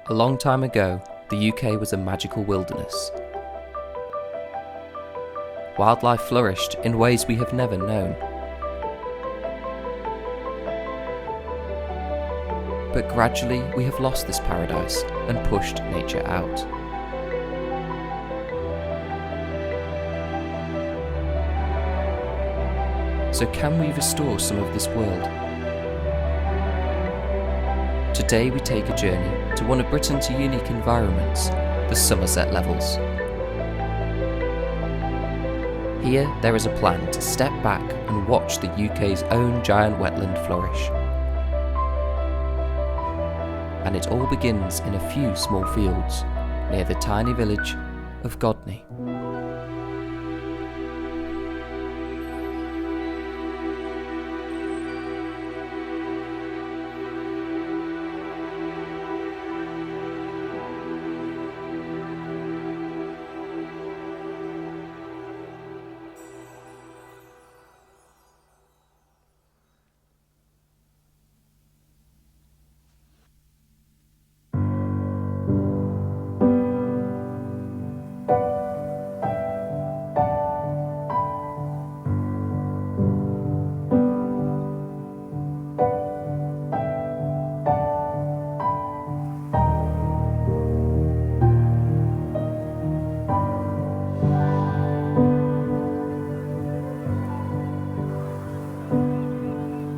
A long time ago, the UK was a magical wilderness. Wildlife flourished in ways we have never known. But gradually we have lost this paradise and pushed nature out. So can we restore some of this world? Today we take a journey to one of Britain's unique environments, the Somerset Levels. Here there is a plan to step back and watch the UK's own giant wetland flourish. And it all begins in a few small fields near the tiny village of Godney.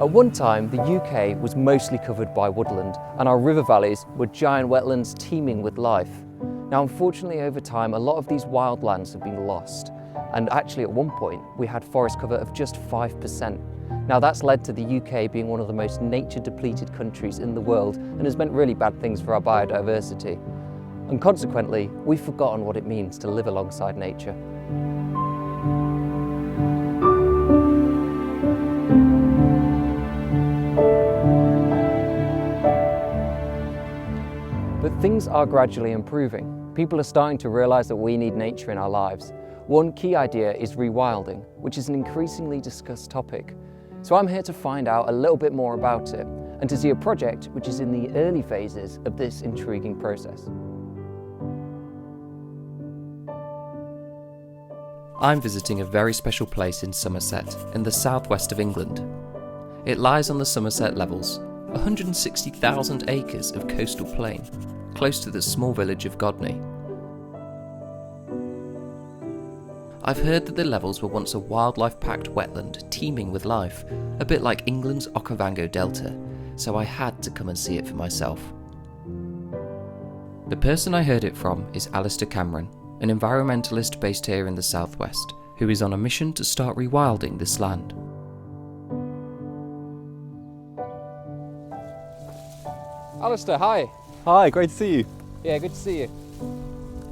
At one time, the UK was mostly covered by woodland, and our river valleys were giant wetlands teeming with life. Now, unfortunately, over time, a lot of these wildlands have been lost, and actually at one point, we had forest cover of just 5%. Now, that's led to the UK being one of the most nature-depleted countries in the world, and has meant really bad things for our biodiversity. And consequently, we've forgotten what it means to live alongside nature. But things are gradually improving. People are starting to realise that we need nature in our lives. One key idea is rewilding, which is an increasingly discussed topic. So I'm here to find out a little bit more about it and to see a project which is in the early phases of this intriguing process. I'm visiting a very special place in Somerset, in the southwest of England. It lies on the Somerset Levels, 160,000 acres of coastal plain, close to the small village of Godney. I've heard that the Levels were once a wildlife-packed wetland teeming with life, a bit like England's Okavango Delta, so I had to come and see it for myself. The person I heard it from is Alistair Cameron, an environmentalist based here in the southwest, who is on a mission to start rewilding this land. Alistair, hi. Hi, great to see you. Yeah, good to see you.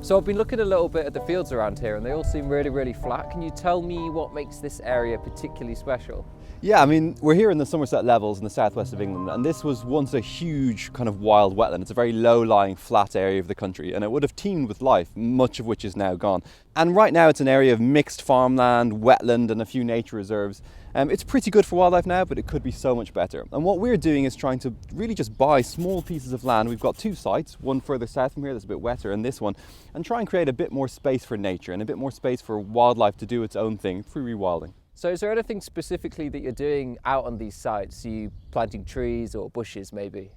So I've been looking a little bit at the fields around here and they all seem really flat. Can you tell me what makes this area particularly special? Yeah, I mean, we're here in the Somerset Levels in the southwest of England, and this was once a huge kind of wild wetland. It's a very low-lying, flat area of the country, and it would have teemed with life, much of which is now gone. And right now it's an area of mixed farmland, wetland, and a few nature reserves. It's pretty good for wildlife now, but it could be so much better. And what we're doing is trying to really just buy small pieces of land. We've got two sites, one further south from here that's a bit wetter, and this one, and try and create a bit more space for nature and a bit more space for wildlife to do its own thing through rewilding. So is there anything specifically that you're doing out on these sites? Are you planting trees or bushes maybe?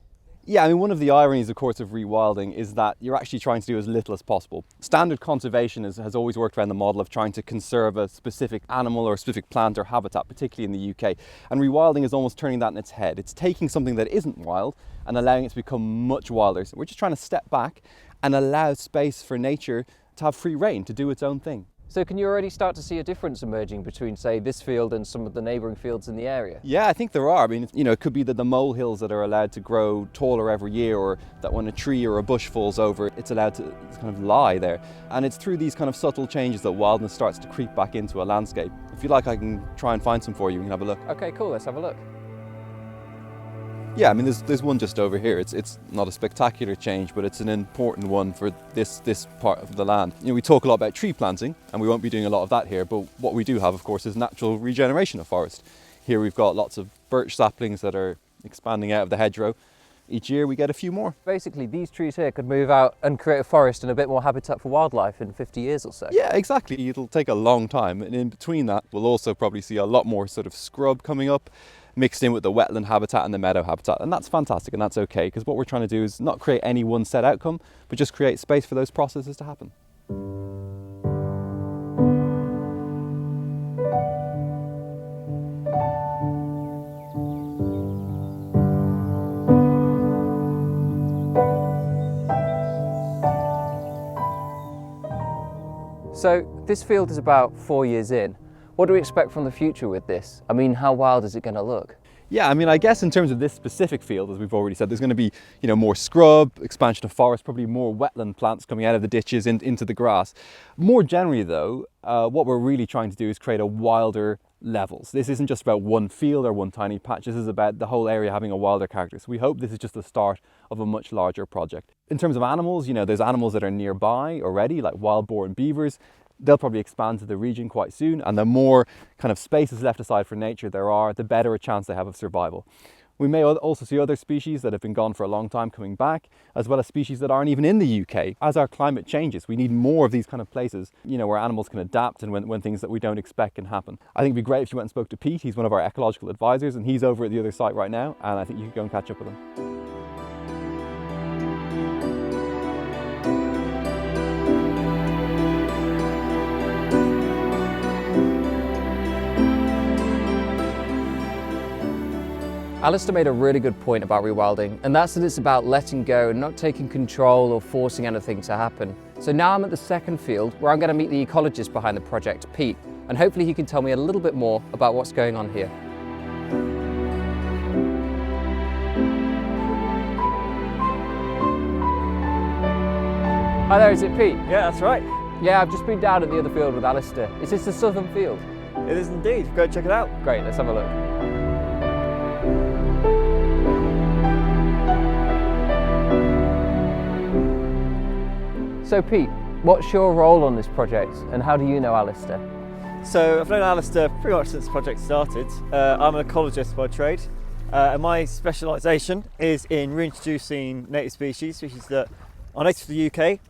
Yeah, I mean, one of the ironies, of course, of rewilding is that you're actually trying to do as little as possible. Standard conservation has always worked around the model of trying to conserve a specific animal or a specific plant or habitat, particularly in the UK. And rewilding is almost turning that on its head. It's taking something that isn't wild and allowing it to become much wilder. So we're just trying to step back and allow space for nature to have free rein, to do its own thing. So can you already start to see a difference emerging between, say, this field and some of the neighbouring fields in the area? Yeah, I think there are. I mean, you know, it could be that the molehills that are allowed to grow taller every year, or that when a tree or a bush falls over, it's allowed to kind of lie there. And it's through these kind of subtle changes that wildness starts to creep back into a landscape. If you like, I can try and find some for you. We can have a look. Okay, cool. Let's have a look. Yeah, I mean, there's one just over here. It's not a spectacular change, but it's an important one for this part of the land. You know, we talk a lot about tree planting, and we won't be doing a lot of that here, but what we do have, of course, is natural regeneration of forest. Here we've got lots of birch saplings that are expanding out of the hedgerow. each year we get a few more. Basically, these trees here could move out and create a forest and a bit more habitat for wildlife in 50 years or so. Yeah, exactly. It'll take a long time, and in between that we'll also probably see a lot more sort of scrub coming up, mixed in with the wetland habitat and the meadow habitat, and that's fantastic and that's okay, because what we're trying to do is not create any one set outcome, but just create space for those processes to happen. So this field is about 4 years in. What do we expect from the future with this? I mean, how wild is it going to look? Yeah, I mean, I guess in terms of this specific field, as we've already said, there's going to be, more scrub, expansion of forest, probably more wetland plants coming out of the ditches into the grass. More generally though, what we're really trying to do is create a wilder levels. This isn't just about one field or one tiny patch, this is about the whole area having a wilder character. So we hope this is just the start of a much larger project. In terms of animals, there's animals that are nearby already, like wild boar and beavers. They'll probably expand to the region quite soon, and the more kind of spaces left aside for nature there are, the better a chance they have of survival. We may also see other species that have been gone for a long time coming back, as well as species that aren't even in the UK. As our climate changes, we need more of these kind of places, where animals can adapt and when things that we don't expect can happen. I think it'd be great if you went and spoke to Pete. He's one of our ecological advisors, and he's over at the other site right now, and I think you could go and catch up with him. Alistair made a really good point about rewilding, and that's that it's about letting go and not taking control or forcing anything to happen. So now I'm at the second field where I'm going to meet the ecologist behind the project, Pete, and hopefully he can tell me a little bit more about what's going on here. Hi there, is it Pete? Yeah, that's right. Yeah, I've just been down at the other field with Alistair. Is this the southern field? It is indeed. Go check it out. Great, let's have a look. So Pete, what's your role on this project and how do you know Alistair? So I've known Alistair pretty much since the project started. I'm an ecologist by trade, and my specialisation is in reintroducing native species that are native to the UK,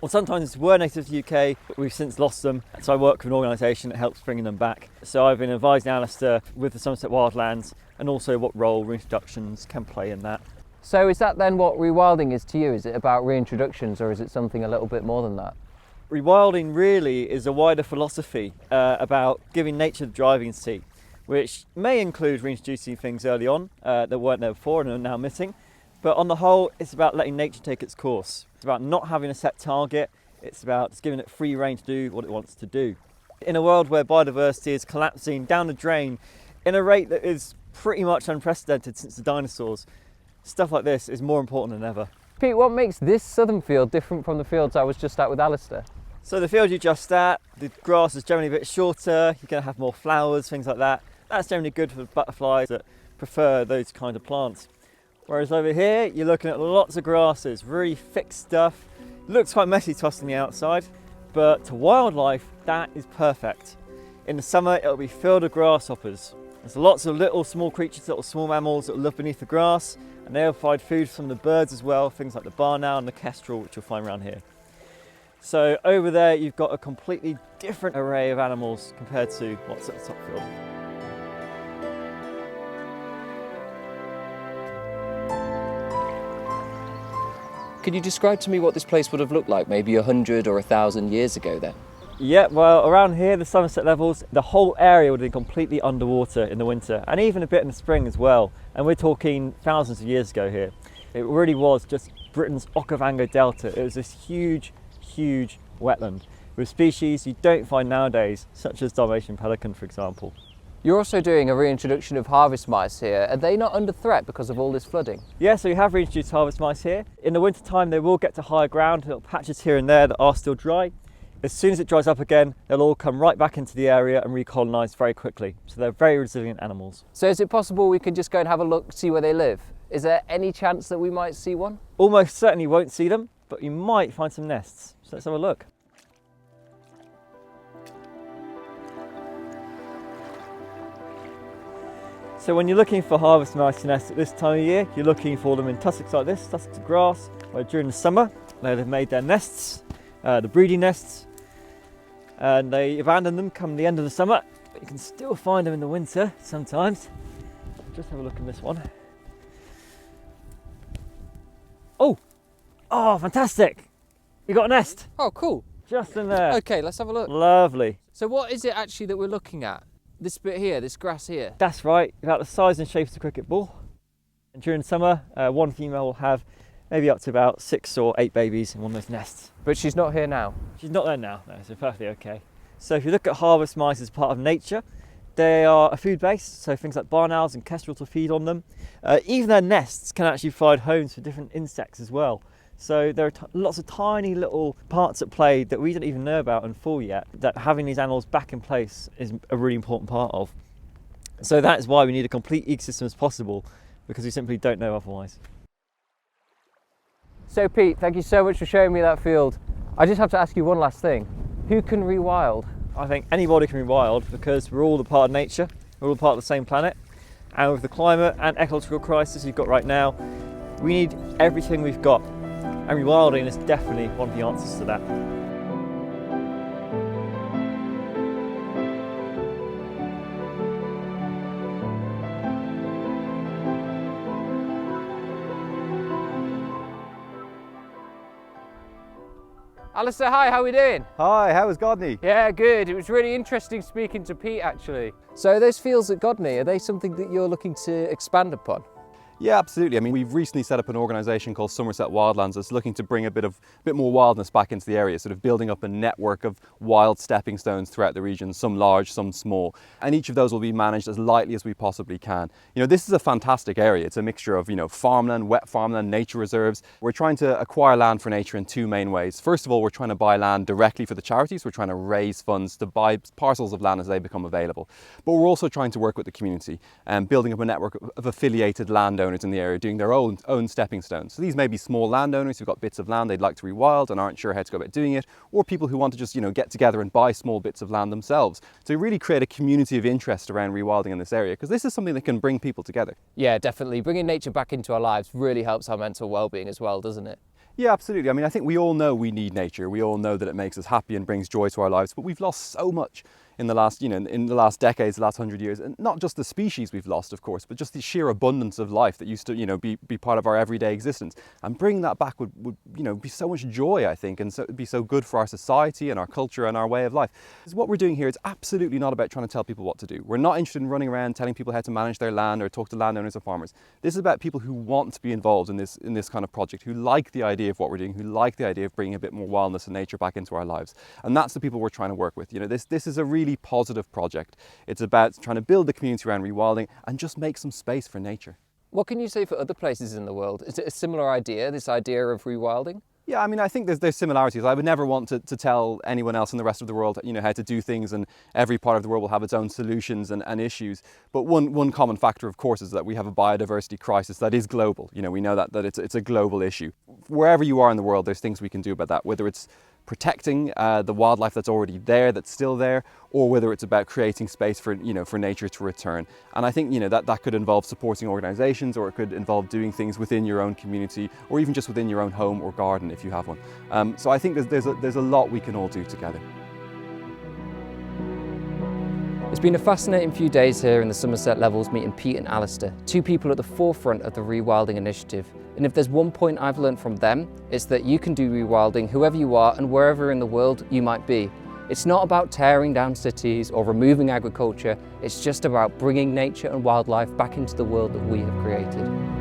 or sometimes were native to the UK, but we've since lost them. So I work with an organisation that helps bringing them back. So I've been advising Alistair with the Somerset Wildlands and also what role reintroductions can play in that. So is that then what rewilding is to you? Is it about reintroductions or is it something a little bit more than that? Rewilding really is a wider philosophy about giving nature the driving seat, which may include reintroducing things early on that weren't there before and are now missing. But on the whole, it's about letting nature take its course. It's about not having a set target. It's about just giving it free rein to do what it wants to do. In a world where biodiversity is collapsing down the drain in a rate that is pretty much unprecedented since the dinosaurs, stuff like this is more important than ever. Pete, what makes this southern field different from the fields I was just at with Alistair? So the field you're just at, the grass is generally a bit shorter, you're going to have more flowers, things like that. That's generally good for butterflies that prefer those kind of plants. Whereas over here, you're looking at lots of grasses, really thick stuff. It looks quite messy to us on the outside, but to wildlife, that is perfect. In the summer, it'll be filled with grasshoppers. There's lots of little small creatures, little small mammals that live beneath the grass, and they'll provide food for some of the birds as well, things like the barn owl and the kestrel, which you'll find around here. So over there, you've got a completely different array of animals compared to what's at the top field. Could you describe to me what this place would have looked like maybe 100 or 1,000 years ago then? Yeah, well, around here, the Somerset levels, the whole area would have been completely underwater in the winter, and even a bit in the spring as well. And we're talking thousands of years ago here. It really was just Britain's Okavango Delta. It was this huge, huge wetland with species you don't find nowadays, such as Dalmatian pelican, for example. You're also doing a reintroduction of harvest mice here. Are they not under threat because of all this flooding? Yeah, so we have reintroduced harvest mice here. In the winter time, they will get to higher ground, little patches here and there that are still dry. As soon as it dries up again, they'll all come right back into the area and recolonise very quickly. So they're very resilient animals. So is it possible we can just go and have a look, see where they live? Is there any chance that we might see one? Almost certainly won't see them, but you might find some nests. So let's have a look. So when you're looking for harvest mice nests at this time of year, you're looking for them in tussocks like this, tussocks of grass, where during the summer they've made their nests, the breeding nests, and they abandon them come the end of the summer, but you can still find them in the winter sometimes. Just have a look at this one. Oh, fantastic! You got a nest Oh, cool. just in there. Okay, let's have a look. Lovely. So what is it actually that we're looking at? This bit here, this grass here? That's right, about the size and shape of a cricket ball. And during summer, one female will have maybe up to about 6 or 8 babies in one of those nests. But she's not here now. She's not there now, no, so perfectly okay. So if you look at harvest mice as part of nature, they are a food base, so things like barn owls and kestrels will feed on them. Even their nests can actually provide homes for different insects as well. So there are lots of tiny little parts at play that we don't even know about in full yet, that having these animals back in place is a really important part of. So that is why we need a complete ecosystem as possible, because we simply don't know otherwise. So Pete, thank you so much for showing me that field. I just have to ask you one last thing. Who can rewild? I think anybody can rewild because we're all a part of nature, we're all part of the same planet, and with the climate and ecological crisis you've got right now, we need everything we've got. And rewilding is definitely one of the answers to that. Alistair, hi, how are we doing? Hi, how was Godney? Yeah, good. It was really interesting speaking to Pete, actually. So those fields at Godney, are they something that you're looking to expand upon? Yeah, absolutely. I mean, we've recently set up an organisation called Somerset Wildlands that's looking to bring a bit more wildness back into the area, sort of building up a network of wild stepping stones throughout the region, some large, some small. And each of those will be managed as lightly as we possibly can. You know, this is a fantastic area. It's a mixture of, farmland, wet farmland, nature reserves. We're trying to acquire land for nature in 2 main ways. First of all, we're trying to buy land directly for the charities. We're trying to raise funds to buy parcels of land as they become available. But we're also trying to work with the community and building up a network of affiliated landowners in the area doing their own stepping stones. So these may be small landowners who've got bits of land they'd like to rewild and aren't sure how to go about doing it, or people who want to just get together and buy small bits of land themselves. To really create a community of interest around rewilding in this area, because this is something that can bring people together. Yeah, definitely. Bringing nature back into our lives really helps our mental well-being as well, doesn't it? Yeah, absolutely. I mean, I think we all know we need nature. We all know that it makes us happy and brings joy to our lives, but we've lost so much in the last, in the last decades, the last 100 years, and not just the species we've lost, of course, but just the sheer abundance of life that used to, be part of our everyday existence. And bringing that back would be so much joy, I think, and so it'd be so good for our society and our culture and our way of life. Because what we're doing here is absolutely not about trying to tell people what to do. We're not interested in running around telling people how to manage their land or talk to landowners or farmers. This is about people who want to be involved in this kind of project, who like the idea of what we're doing, who like the idea of bringing a bit more wildness and nature back into our lives. And that's the people we're trying to work with. This is a really positive project. It's about trying to build the community around rewilding and just make some space for nature. What can you say for other places in the world? Is it a similar idea, this idea of rewilding? Yeah, I mean, I think there's similarities. I would never want to tell anyone else in the rest of the world, how to do things, and every part of the world will have its own solutions and issues. But one common factor, of course, is that we have a biodiversity crisis that is global. We know that it's a global issue. Wherever you are in the world, there's things we can do about that, whether it's protecting the wildlife that's already there, that's still there, or whether it's about creating space for nature to return. And I think that could involve supporting organisations, or it could involve doing things within your own community, or even just within your own home or garden if you have one. So I think there's a lot we can all do together. It's been a fascinating few days here in the Somerset Levels meeting Pete and Alistair, 2 people at the forefront of the rewilding initiative. And if there's one point I've learned from them, it's that you can do rewilding whoever you are and wherever in the world you might be. It's not about tearing down cities or removing agriculture, it's just about bringing nature and wildlife back into the world that we have created.